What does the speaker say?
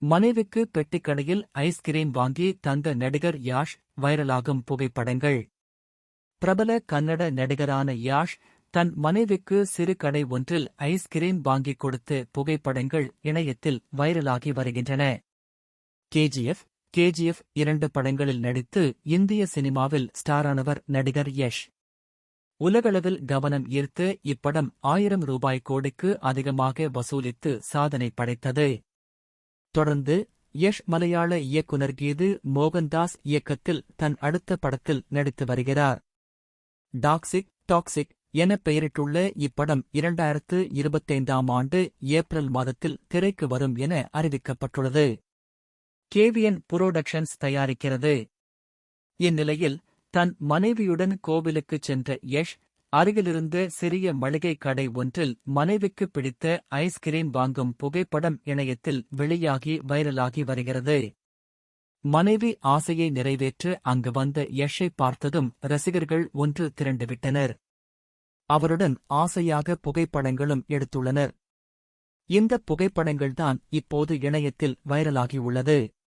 மனைவிக்கு பெட்டிக்கடையில் ஐஸ்கிரீம் வாங்கி தந்த நடிகர் யாஷ், வைரலாகும் புகைப்படங்கள். பிரபல கன்னட நடிகரான யாஷ் தன் மனைவிக்கு சிறு கடை ஒன்றில் ஐஸ்கிரீம் வாங்கிக் கொடுத்த புகைப்படங்கள் இணையத்தில் வைரலாகி வருகின்றன. கேஜிஎஃப் 2 படங்களில் நடித்து இந்திய சினிமாவில் ஸ்டாரானவர் நடிகர் யஷ். உலகளவில் கவனம் ஈர்த்த இப்படம் 1000 ரூபாய் கோடிக்கு அதிகமாக வசூலித்து சாதனை படைத்தது. தொடர்ந்து யஷ் மலையாள இயக்குனர் கீது மோகன்தாஸ் இயக்கத்தில் தன் அடுத்த படத்தில் நடித்து வருகிறார். டாக்ஸிக் என பெயரிட்டுள்ள இப்படம் 2025ஆம் ஆண்டு ஏப்ரல் மாதத்தில் திரைக்கு வரும் என அறிவிக்கப்பட்டுள்ளது. கேவிஎன் புரோடக்ஷன்ஸ் தயாரிக்கிறது. இந்நிலையில் தன் மனைவியுடன் கோவிலுக்குச் சென்ற யஷ், அருகிலிருந்த சிறிய மளிகை கடை ஒன்றில் மனைவிக்கு பிடித்த ஐஸ்கிரீம் வாங்கும் புகைப்படம் இணையத்தில் வெளியாகி வைரலாகி வருகிறது. மனைவி ஆசையை நிறைவேற்ற அங்கு வந்த யஷை பார்த்ததும் ரசிகர்கள் ஒன்று திரண்டுவிட்டனர். அவருடன் ஆசையாக புகைப்படங்களும் எடுத்துள்ளனர். இந்த புகைப்படங்கள்தான் இப்போது இணையத்தில் வைரலாகியுள்ளது.